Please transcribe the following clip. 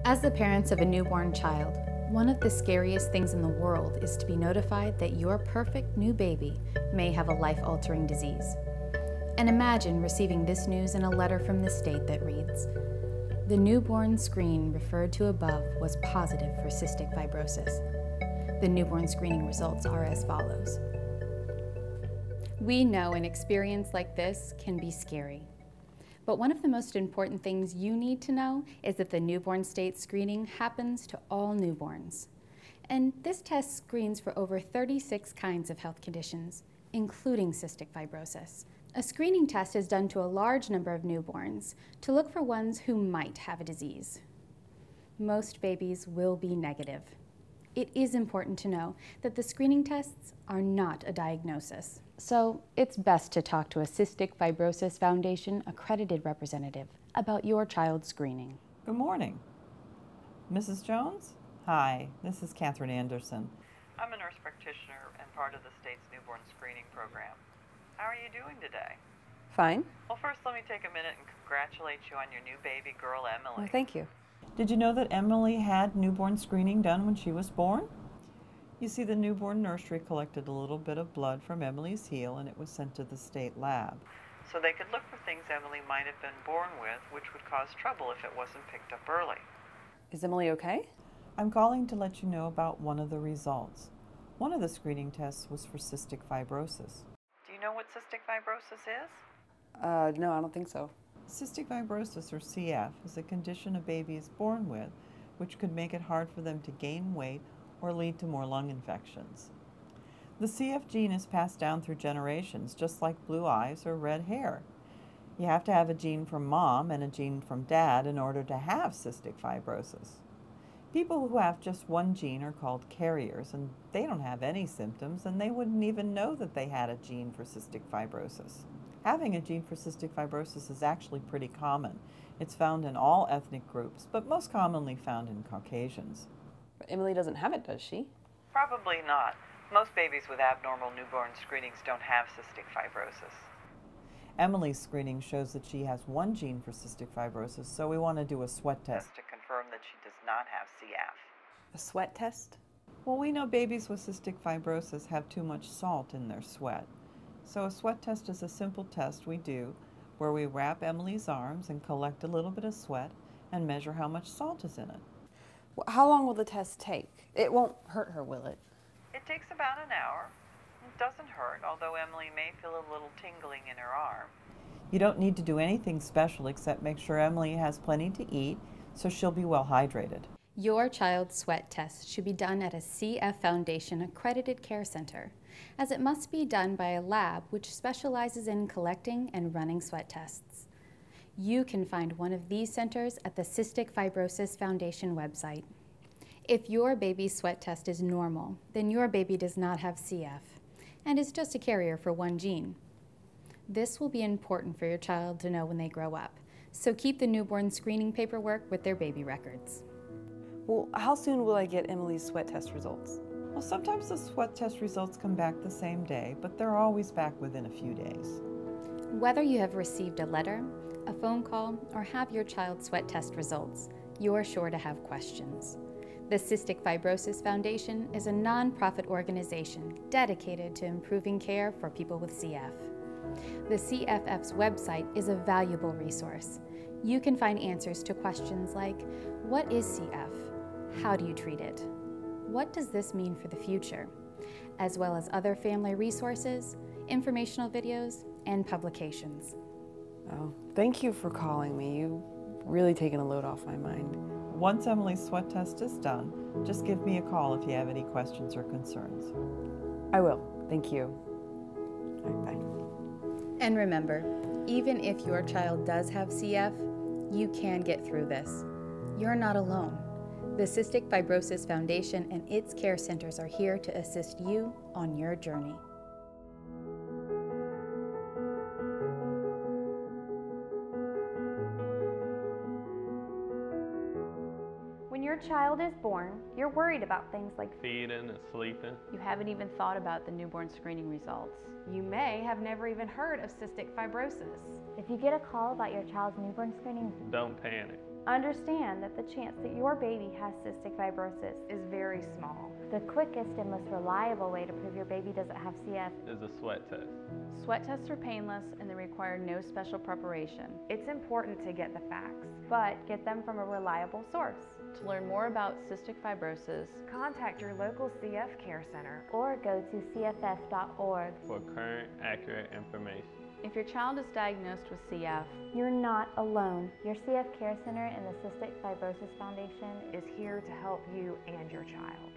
As the parents of a newborn child, one of the scariest things in the world is to be notified that your perfect new baby may have a life-altering disease. And imagine receiving this news in a letter from the state that reads, "The newborn screen referred to above was positive for cystic fibrosis." The newborn screening results are as follows. We know an experience like this can be scary. But one of the most important things you need to know is that the newborn state screening happens to all newborns. And this test screens for over 36 kinds of health conditions, including cystic fibrosis. A screening test is done to a large number of newborns to look for ones who might have a disease. Most babies will be negative. It is important to know that the screening tests are not a diagnosis. So it's best to talk to a Cystic Fibrosis Foundation accredited representative about your child's screening. Good morning. Mrs. Jones? Hi, this is Catherine Anderson. I'm a nurse practitioner and part of the state's newborn screening program. How are you doing today? Fine. Well, first let me take a minute and congratulate you on your new baby girl, Emily. Well, thank you. Did you know that Emily had newborn screening done when she was born? You see, the newborn nursery collected a little bit of blood from Emily's heel and it was sent to the state lab. So they could look for things Emily might have been born with, which would cause trouble if it wasn't picked up early. Is Emily okay? I'm calling to let you know about one of the results. One of the screening tests was for cystic fibrosis. Do you know what cystic fibrosis is? No, I don't think so. Cystic fibrosis, or CF, is a condition a baby is born with, which could make it hard for them to gain weight or lead to more lung infections. The CF gene is passed down through generations, just like blue eyes or red hair. You have to have a gene from mom and a gene from dad in order to have cystic fibrosis. People who have just one gene are called carriers, and they don't have any symptoms, and they wouldn't even know that they had a gene for cystic fibrosis. Having a gene for cystic fibrosis is actually pretty common. It's found in all ethnic groups, but most commonly found in Caucasians. But Emily doesn't have it, does she? Probably not. Most babies with abnormal newborn screenings don't have cystic fibrosis. Emily's screening shows that she has one gene for cystic fibrosis, so we want to do a sweat test to confirm that she does not have CF. A sweat test? Well, we know babies with cystic fibrosis have too much salt in their sweat. So a sweat test is a simple test we do where we wrap Emily's arms and collect a little bit of sweat and measure how much salt is in it. Well, how long will the test take? It won't hurt her, will it? It takes about an hour. It doesn't hurt, although Emily may feel a little tingling in her arm. You don't need to do anything special except make sure Emily has plenty to eat so she'll be well hydrated. Your child's sweat test should be done at a CF Foundation accredited care center, as it must be done by a lab which specializes in collecting and running sweat tests. You can find one of these centers at the Cystic Fibrosis Foundation website. If your baby's sweat test is normal, then your baby does not have CF and is just a carrier for one gene. This will be important for your child to know when they grow up, so keep the newborn screening paperwork with their baby records. Well, how soon will I get Emily's sweat test results? Well, sometimes the sweat test results come back the same day, but they're always back within a few days. Whether you have received a letter, a phone call, or have your child's sweat test results, you're sure to have questions. The Cystic Fibrosis Foundation is a nonprofit organization dedicated to improving care for people with CF. The CFF's website is a valuable resource. You can find answers to questions like, what is CF? How do you treat it? What does this mean for the future? As well as other family resources, informational videos, and publications. Oh, thank you for calling me. You've really taken a load off my mind. Once Emily's sweat test is done, just give me a call if you have any questions or concerns. I will. Thank you. All right, bye. And remember, even if your child does have CF, you can get through this. You're not alone. The Cystic Fibrosis Foundation and its care centers are here to assist you on your journey. When your child is born, you're worried about things like feeding and sleeping. You haven't even thought about the newborn screening results. you may have never even heard of cystic fibrosis. If you get a call about your child's newborn screening, Don't panic. Understand that the chance that your baby has cystic fibrosis is very small. The quickest and most reliable way to prove your baby doesn't have CF is a sweat test. Sweat tests are painless and they require no special preparation. It's important to get the facts, but get them from a reliable source. To learn more about cystic fibrosis, contact your local CF care center or go to cff.org for current, accurate information. If your child is diagnosed with CF, you're not alone. Your CF Care Center and the Cystic Fibrosis Foundation is here to help you and your child.